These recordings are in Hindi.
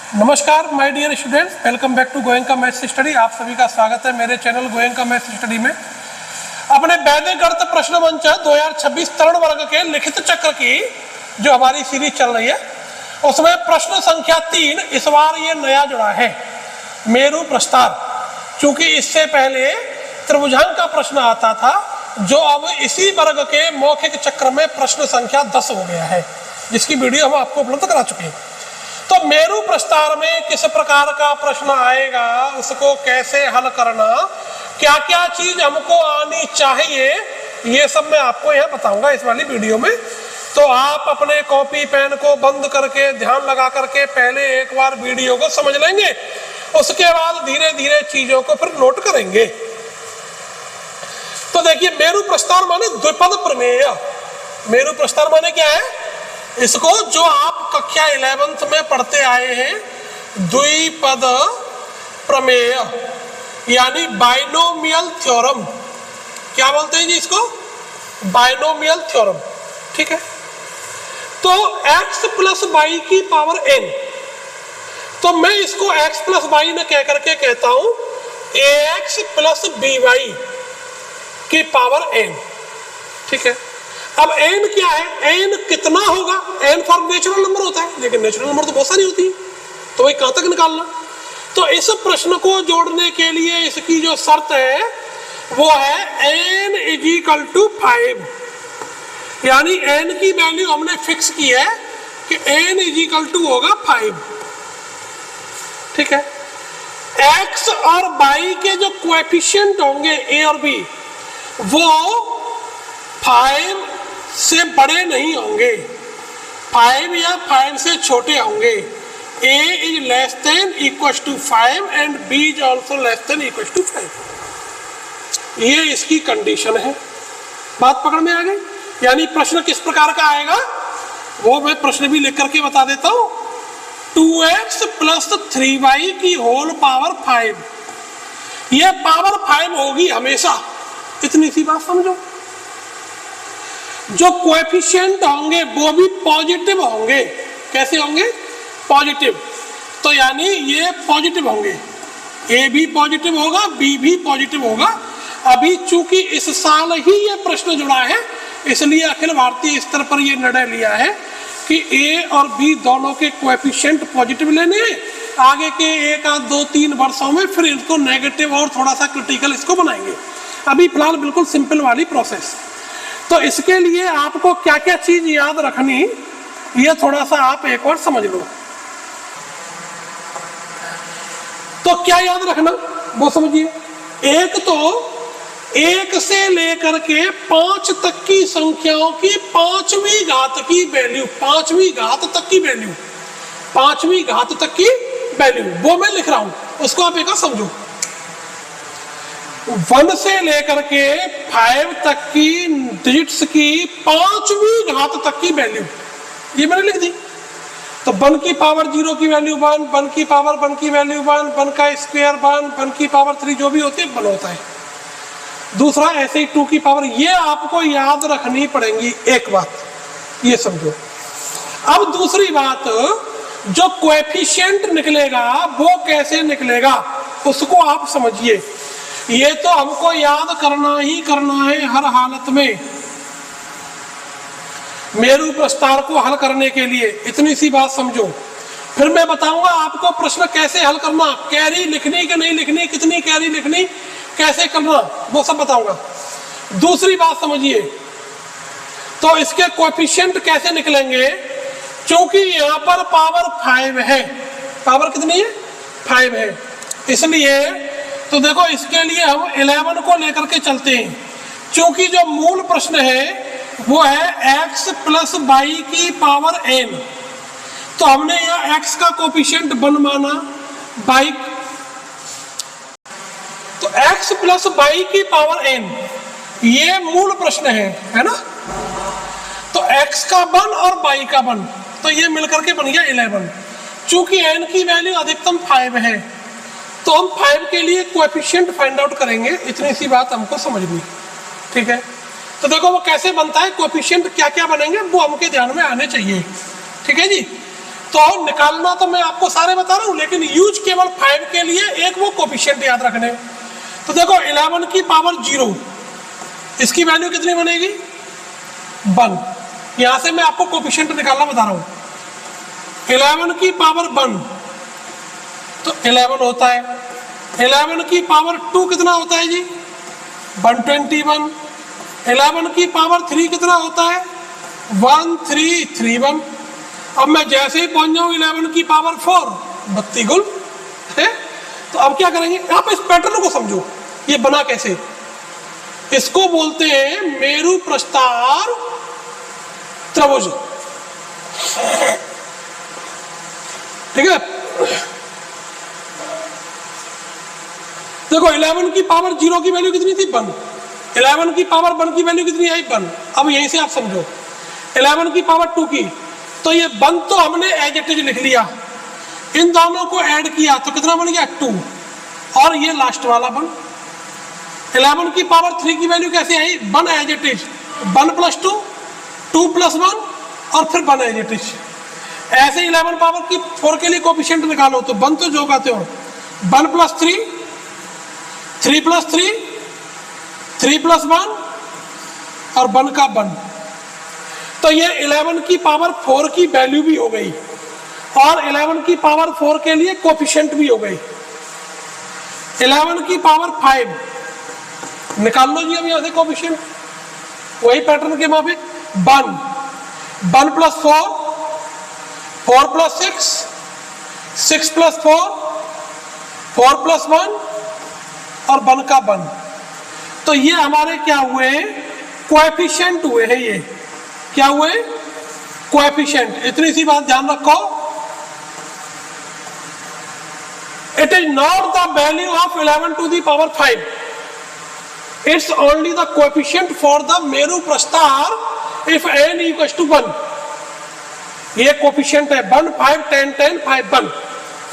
नमस्कार my dear students, welcome back to Goenka maths study. आप सभी का स्वागत है मेरे चैनल गोयंका मैथ्स स्टडी में। अपने वैदिक गणित प्रश्न मंच 2026 तरण वर्ग के लिखित चक्र की जो हमारी सीरीज चल रही है उसमें प्रश्न संख्या 3 इस बार ये नया जुड़ा है, मेरु प्रस्तार। चूंकि इससे पहले त्रिभुजांक का प्रश्न आता था जो अब इसी वर्ग के मौखिक चक्र में प्रश्न संख्या 10 हो गया है, जिसकी वीडियो हम आपको उपलब्ध करा चुके हैं। तो मेरु प्रस्तार में किस प्रकार का प्रश्न आएगा, उसको कैसे हल करना, क्या क्या चीज हमको आनी चाहिए, ये सब मैं आपको यहाँ बताऊंगा इस वाली वीडियो में। तो आप अपने कॉपी पेन को बंद करके ध्यान लगा करके पहले एक बार वीडियो को समझ लेंगे, उसके बाद धीरे धीरे चीजों को फिर नोट करेंगे। तो देखिए, मेरु प्रस्तार माने द्विपद प्रमेय। मेरु प्रस्तार माने क्या है? इसको जो आप कक्षा 11th में पढ़ते आए हैं, द्विपद प्रमेय यानी बाइनोमियल थ्योरम। क्या बोलते हैं जी इसको? Binomial theorem. ठीक है, तो x प्लस वाई की पावर n, तो मैं इसको x प्लस वाई न कह करके कहता हूं ax प्लस by की पावर n। ठीक है, अब n क्या है? n कितना होगा? n फॉर नेचुरल नंबर होता है, लेकिन नेचुरल नंबर तो बहुत सारी होती है, तो वही कहां तक निकालना। तो इस प्रश्न को जोड़ने के लिए इसकी जो शर्त है वो है n इजिकल टू 5, यानी n की वैल्यू हमने फिक्स की है कि n इजिकल टू होगा 5। ठीक है, x और y के जो कोएफिशिएंट होंगे a और b वो 5 से बड़े नहीं होंगे, 5 या 5 से छोटे होंगे। a is less than equal to 5 and b is also less than equal to 5। ये इसकी कंडीशन है। बात पकड़ में आ गई? यानी प्रश्न किस प्रकार का आएगा वो मैं प्रश्न भी लिख करके बता देता हूं। 2x प्लस 3y की होल पावर 5, ये पावर 5 होगी हमेशा। इतनी सी बात समझो। जो कोएफिशिएंट होंगे वो भी पॉजिटिव होंगे। कैसे होंगे? पॉजिटिव। तो यानी ये पॉजिटिव होंगे, ए भी पॉजिटिव होगा, बी भी पॉजिटिव होगा। अभी चूंकि इस साल ही ये प्रश्न जुड़ा है, इसलिए अखिल भारतीय स्तर पर ये निर्णय लिया है कि ए और बी दोनों के कोएफिशिएंट पॉजिटिव लेने हैं। आगे के 1 आध 2 3 वर्षों में फिर इनको नेगेटिव और थोड़ा सा क्रिटिकल इसको बनाएंगे। अभी फिलहाल बिल्कुल सिंपल वाली प्रोसेस। तो इसके लिए आपको क्या क्या चीज याद रखनी, ये थोड़ा सा आप एक बार समझ लो। तो क्या याद रखना वो समझिए। एक तो 1 से लेकर के 5 तक की संख्याओं की 5वीं घात की वैल्यू, 5वीं घात तक की वैल्यू, 5वीं घात तक की वैल्यू वो मैं लिख रहा हूं, उसको आप एक बार समझो। 1 से लेकर के 5 तक की डिजिट्स की 5वीं घात तक की वैल्यू ये मैंने लिख दी। तो 1 की पावर 0 की वैल्यू 1, 1 की पावर 1 की वैल्यू 1, 1 का स्क्वायर 1, 1 की पावर 3 जो भी होती है 1 होता है। दूसरा ऐसे ही 2 की पावर, ये आपको याद रखनी पड़ेगी। एक बात ये समझो। अब दूसरी बात, जो कोएफिशिएंट निकलेगा वो कैसे निकलेगा उसको आप समझिए। ये तो हमको याद करना ही करना है हर हालत में मेरु प्रस्तार को हल करने के लिए। इतनी सी बात समझो। फिर मैं बताऊंगा आपको प्रश्न कैसे हल करना, कैरी लिखनी कि नहीं लिखनी, कितनी कैरी लिखनी, कैसे करना, वो सब बताऊंगा। दूसरी बात समझिए, तो इसके कोएफिशिएंट कैसे निकलेंगे? क्योंकि यहाँ पर पावर 5 है। पावर कितनी है? 5 है। इसलिए तो देखो, इसके लिए हम 11 को लेकर के चलते हैं। क्योंकि जो मूल प्रश्न है वो है x प्लस वाई की पावर n, तो हमने यहाँ x का कोएफिशिएंट 1 माना, y तो x प्लस वाई की पावर n, ये मूल प्रश्न है ना। तो x का 1 और y का 1, तो ये मिलकर के बन गया 11। चूंकि n की वैल्यू अधिकतम 5 है तो हम 5 के लिए कोएफिशिएंट फाइंड आउट करेंगे। इतनी सी बात हमको समझनी। ठीक है, तो देखो वो कैसे बनता है, कोएफिशिएंट क्या क्या बनेंगे वो हमके ध्यान में आने चाहिए। ठीक है जी। तो निकालना तो मैं आपको सारे बता रहा हूं, लेकिन यूज केवल 5 के लिए एक वो कोफिशिएंट याद रखने। तो देखो 11 की पावर 0, इसकी वैल्यू कितनी बनेगी 1। यहां से मैं आपको कोफिशिएंट निकालना बता रहा हूं। 11 की पावर 1 तो 11 होता है। 11 की पावर 2 कितना होता है जी 121। 11 की पावर 3 कितना होता है 1331। अब मैं जैसे ही पहुंच जाऊं 11 की पावर 4 32 गुण है। तो अब क्या करेंगे, आप इस पैटर्न को समझो, ये बना कैसे। इसको बोलते हैं मेरु प्रस्तार त्रिभुज, ठीक है। देखो 11 की पावर 0 की वैल्यू कितनी थी 1, 11 की पावर 1 की वैल्यू कितनी आई 1। अब यहीं से आप समझो 11 की पावर 2 की, तो ये 1 तो हमने एज इट इज लिख लिया, इन दोनों को ऐड किया तो कितना बन गया 2, और ये लास्ट वाला 1। 11 की पावर 3 की वैल्यू कैसे आई 1 एज इट इज, 1 + 2, 2 + 1 और फिर 1 एज इट इज। ऐसे 11 पावर की 4 के लिए कोफिशिएंट निकालो तो 1 तो जो कहते हो 1 + 3, 3 + 3, 3 + 1 और 1 का 1। तो ये 11 की पावर 4 की वैल्यू भी हो गई और 11 की पावर 4 के लिए कोफिशिएंट भी हो गई। 11 की पावर 5 निकाल लो जी अब यहां से कोफिशिएंट, वही पैटर्न के मापे 1, 1 + 4, 4 + 6, 6 + 4, 4 + 1 और 1 का 1। तो ये हमारे क्या हुए कोएफिशिएंट हुए हैं, ये क्या हुए कोएफिशिएंट। इतनी सी बात ध्यान रखो, it is not the value of 11 to the power 5, it's only the coefficient for the Meru Prastar if n = 1। ये कोएफिशिएंट है 1, 5, 10, 10, 5, 1।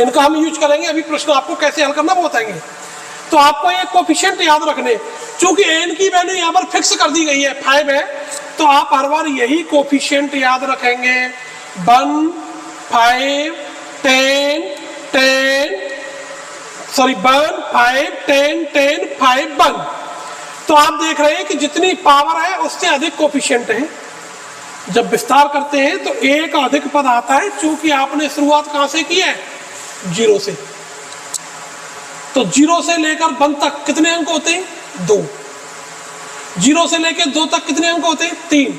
इनका हम यूज करेंगे, अभी प्रश्न आपको कैसे हल करना वो बताएंगे। तो आपको ये कोफिशिएंट याद रखने, क्योंकि n की वैल्यू यहाँ पर फिक्स कर दी गई है 5 है, तो आप हर बार यही कोफिशिएंट याद रखेंगे 1, 5, 10, 10, सॉरी 1, 5, 10, 10, 5, 1। तो आप देख रहे हैं कि जितनी पावर है उससे अधिक कोफिशिएंट है। जब विस्तार करते हैं तो एक अधिक पद आता है, क्योंकि आपने शुरुआत कहां से की है 0 से। तो 0 से लेकर 1 तक कितने अंक होते हैं 2, 0 से लेकर 2 तक कितने अंक होते हैं 3।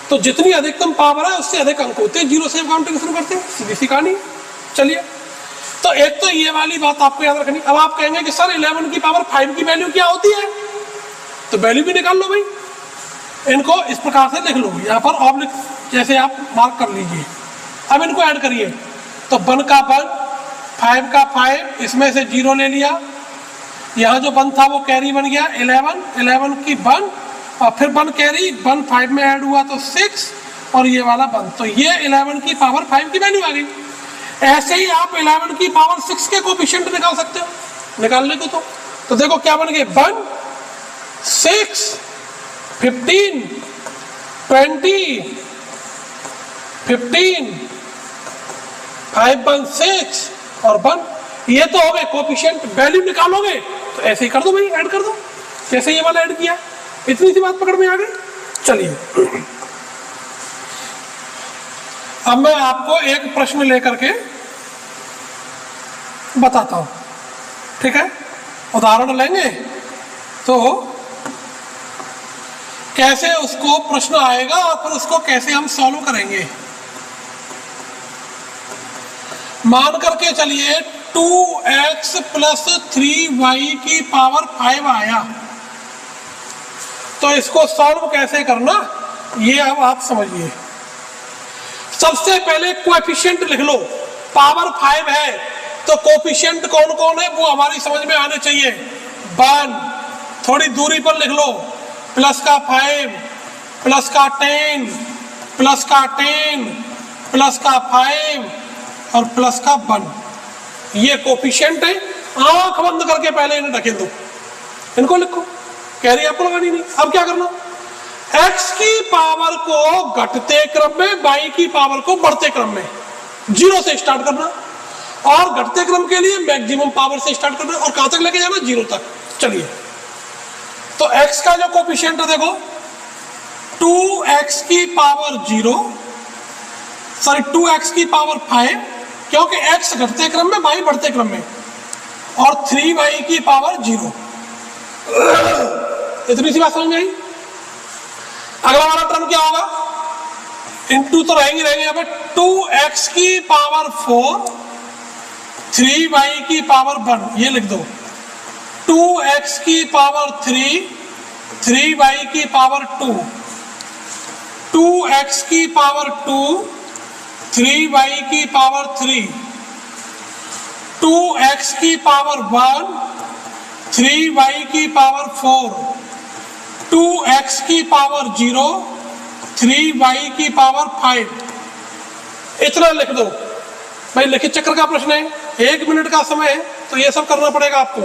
तो जितनी अधिकतम पावर है उससे अधिक अंक होते हैं। 0 से काउंटिंग शुरू करते हैं, सीधी सी कहानी। चलिए, तो एक तो ये वाली बात आपको याद रखनी। अब आप कहेंगे कि सर 11 की पावर 5 की वैल्यू क्या होती है, तो वैल्यू भी निकाल लो भाई। इनको इस प्रकार से लिख लो, यहाँ पर ऑब्लिक जैसे आप मार्क कर लीजिए। अब इनको ऐड करिए, तो 1 का 1, 5 का 5, इसमें से 0 ले लिया, यहाँ जो 1 था वो कैरी बन गया 11, 11 की 1 और फिर 1 कैरी, 1 5 में ऐड हुआ तो 6 और ये वाला 1। तो ये 11 की पावर 5 की वैल्यू आ गई। ऐसे ही आप 11 की पावर 6 के कोफिशिएंट निकाल सकते हो, निकालने को तो देखो क्या बन गए 1, 6, 15, 20, 15, 5, 1, 6 और 1। ये तो हो गए कोफिशिएंट। वैल्यू निकालोगे तो ऐसे ही कर दो भाई, ऐड कर दो, जैसे ये वाला ऐड किया। इतनी सी बात पकड़ में आ गई। चलिए, अब मैं आपको एक प्रश्न लेकर के बताता हूं, ठीक है। उदाहरण लेंगे तो कैसे उसको प्रश्न आएगा और फिर उसको कैसे हम सॉल्व करेंगे। मान करके चलिए 2x + 3y की पावर 5 आया, तो इसको सॉल्व कैसे करना ये अब आप समझिए। सबसे पहले कोएफिशिएंट लिख लो। पावर 5 है तो कोएफिशिएंट कौन कौन है वो हमारी समझ में आने चाहिए। 1 थोड़ी दूरी पर लिख लो, प्लस का 5, प्लस का 10, प्लस का 10, प्लस का 5 और प्लस का 1। ये कोफिशिएंट है। आंख बंद करके पहले इन्हें ढकेल दो, इनको लिखो, कैरी आपको लगानी नहीं। अब क्या करना, x की पावर को घटते क्रम में, y की पावर को बढ़ते क्रम में। जीरो से स्टार्ट करना, और घटते क्रम के लिए मैक्सिमम पावर से स्टार्ट करना, और कहां तक लेके जाना, जीरो तक। चलिए, तो x का जो कोफिशिएंट है देखो 2x की पावर 0, सॉरी 2x की पावर 5, क्योंकि x घटते क्रम में, y बढ़ते क्रम में, और 3y की पावर 0। इतनी सी बात समझ में आई। अगला वाला टर्म क्या होगा, इंटू तो रहेंगे यहाँ पे 2x की पावर 4, 3y की पावर 1, ये लिख दो 2x की पावर 3, 3y की पावर 2, 2x की पावर 2, 3y की पावर 3, 2x की पावर 1, 3y की पावर 4, 2x की पावर 0, 3y की पावर 5। इतना लिख दो भाई। लिखित चक्र का प्रश्न है, 1 मिनट का समय है, तो ये सब करना पड़ेगा आपको।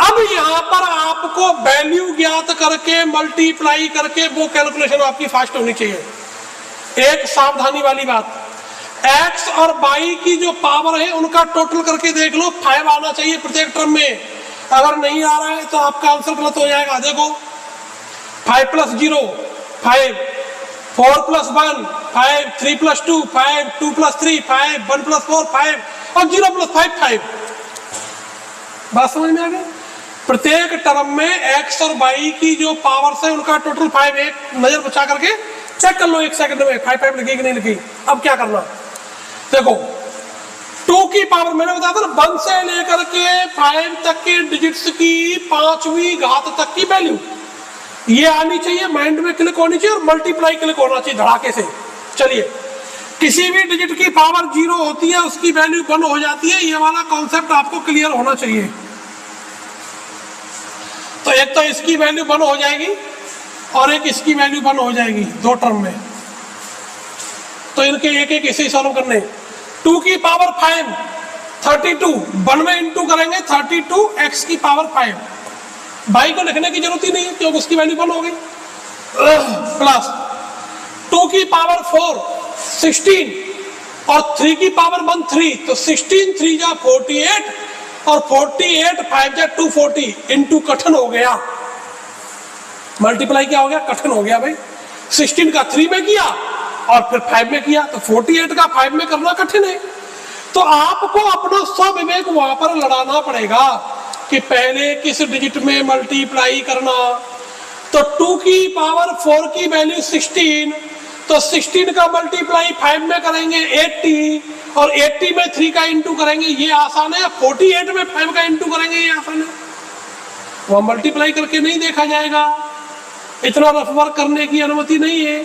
अब यहां पर आपको वैल्यू ज्ञात करके मल्टीप्लाई करके वो कैलकुलेशन आपकी फास्ट होनी चाहिए। एक सावधानी वाली बात, x और y की जो पावर है उनका टोटल करके देख लो, 5 आना चाहिए प्रत्येक टर्म में। अगर नहीं आ रहा है तो आपका आंसर गलत हो जाएगा। देखो 5 + 0 5, 4 + 1 5, 3 + 2 5, 2 + 3 5, 1 + 4 5, और 0 + 5 5। बात समझ में आ गई। प्रत्येक टर्म में x और y की जो पावर्स है उनका टोटल 5। एक नजर बचा करके चेक कर लो 1 सेकंड में 5 5 लिखी कि नहीं लिखी। अब क्या करना, देखो 2 की पावर मैंने बताया था ना, 1 से लेकर के 5 तक के डिजिट्स की 5वीं घात तक की वैल्यू ये आनी चाहिए, माइंड में क्लिक होनी चाहिए, और मल्टीप्लाई क्लिक होना चाहिए धड़ाके से। चलिए, किसी भी डिजिट की पावर 0 होती है उसकी वैल्यू 1 हो जाती है, ये वाला कॉन्सेप्ट आपको क्लियर होना चाहिए। तो एक तो इसकी वैल्यू 1 हो जाएगी और एक इसकी वैल्यू 1 हो जाएगी, 2 टर्म में। तो इनके एक एक ऐसे ही सॉल्व करने। 2 की पावर 5 32, 1 में इंटू करेंगे 32 x की पावर 5। बाई को लिखने की जरूरत ही नहीं है क्योंकि उसकी वैल्यू 1 हो गई। प्लस 2 की पावर 4 16, और 3 की पावर 1 3, तो 16 3 जा 48, और 48 5 जा 240 इंटू कठिन हो गया। मल्टीप्लाई क्या हो गया, कठिन हो गया भाई। 16 का 3 में किया और फिर 5 में किया, तो 48 का 5 में करना कठिन है। तो आपको अपना स्वविवेक वहां पर लड़ाना पड़ेगा कि पहले किस डिजिट में मल्टीप्लाई करना। तो 2 की पावर 4 की वैल्यू 16, तो 16 का मल्टीप्लाई 5 में करेंगे 80, और 80 में 3 का इंटू करेंगे, ये आसान है। 48 में 5 का इंटू करेंगे, ये आसान है। वह मल्टीप्लाई करके नहीं देखा जाएगा, इतना रफ वर्क करने की अनुमति नहीं है।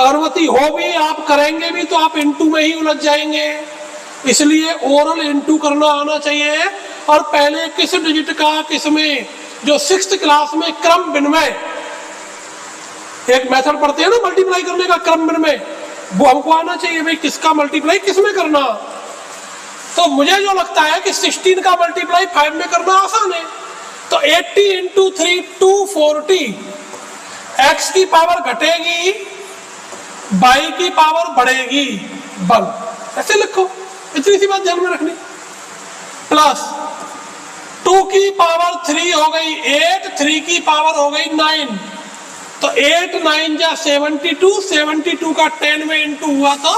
अनुमति हो भी, आप करेंगे भी तो आप इंटू में ही उलझ जाएंगे। इसलिए ओरल इंटू करना आना चाहिए। और पहले किस डिजिट का किस में, जो 6th क्लास में क्रम विनिमय एक मेथड पढ़ते हैं ना मल्टीप्लाई करने का, क्रम विनिमय, वो हमको आना चाहिए भाई, किसका मल्टीप्लाई किस में करना। तो मुझे जो लगता है कि 16 का मल्टीप्लाई 5 में करना आसान है। तो 80 इंटू 3 240, x की पावर घटेगी, y की पावर बढ़ेगी 1, ऐसे लिखो। इतनी सी बात ध्यान में रखनी। प्लस 2 की पावर 3 हो गई 8, 3 की पावर हो गई 9, तो 8 9 जा 72, 72 का 10 में इंटू हुआ तो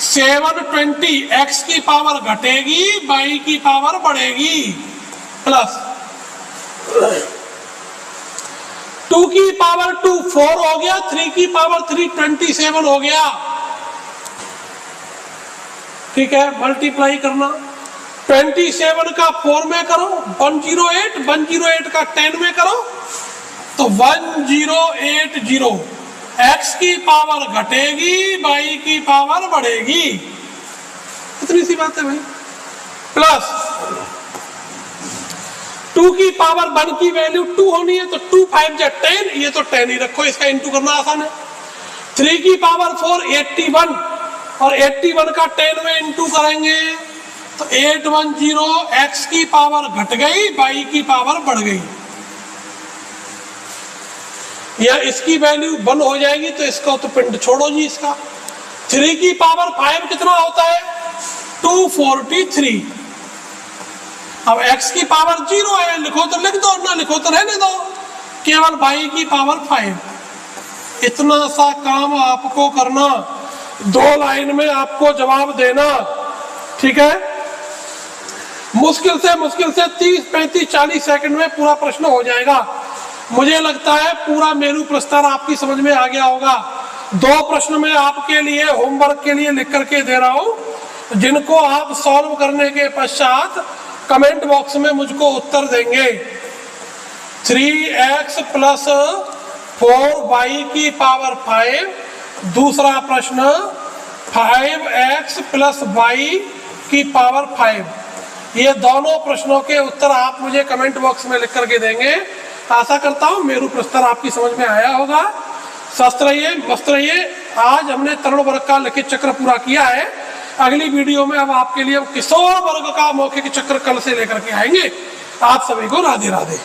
720, x की पावर घटेगी, y की पावर बढ़ेगी। प्लस 2 की पावर 2 4 हो गया, 3 की पावर 3 27 हो गया। ठीक है, मल्टीप्लाई करना। 27 का 4 में करो 108, 108 का 10 में करो तो 1080। x की पावर घटेगी, y की पावर बढ़ेगी। इतनी सी बात है भाई। प्लस 2 की पावर 1 की वैल्यू 2 होनी है, तो 2 5 जा 10, ये तो 10 ही रखो, इसका इंटू करना आसान है। 3 की पावर 4 81, और 81 का 10 में इंटू करेंगे तो 810, x की पावर घट गई, y की पावर बढ़ गई। या इसकी वैल्यू 1 हो जाएगी, तो इसका तो पिंड छोड़ो जी इसका। 3 की पावर 5 कितना होता है? 243। अब x की पावर 0 है, लिखो तो लिख दो, ना लिखो तो रहने दो, केवल y की पावर 5। इतना सा काम आपको करना, 2 लाइन में आपको जवाब देना, ठीक है। मुश्किल से 30, 35, 40 सेकंड में पूरा प्रश्न हो जाएगा। मुझे लगता है पूरा मेरू प्रस्ताव आपकी समझ में आ गया होगा। 2 प्रश्न में आपके लिए होमवर्क के लिए लिख करके दे रहा हूं, जिनको आप सॉल्व करने के पश्चात कमेंट बॉक्स में मुझको उत्तर देंगे। 3x प्लस 4y की पावर 5। दूसरा प्रश्न 5x प्लस y की पावर 5। ये दोनों प्रश्नों के उत्तर आप मुझे कमेंट बॉक्स में लिख करके देंगे। आशा करता हूँ मेरू प्रस्ताव आपकी समझ में आया होगा। स्वस्थ रहिए, मस्त रहिए। आज हमने तरुण वर्ग का लिखित चक्र पूरा किया है। अगली वीडियो में अब आपके लिए किशोर वर्ग का मौखिक चक्र कल से लेकर के आएंगे। आप सभी को राधे राधे।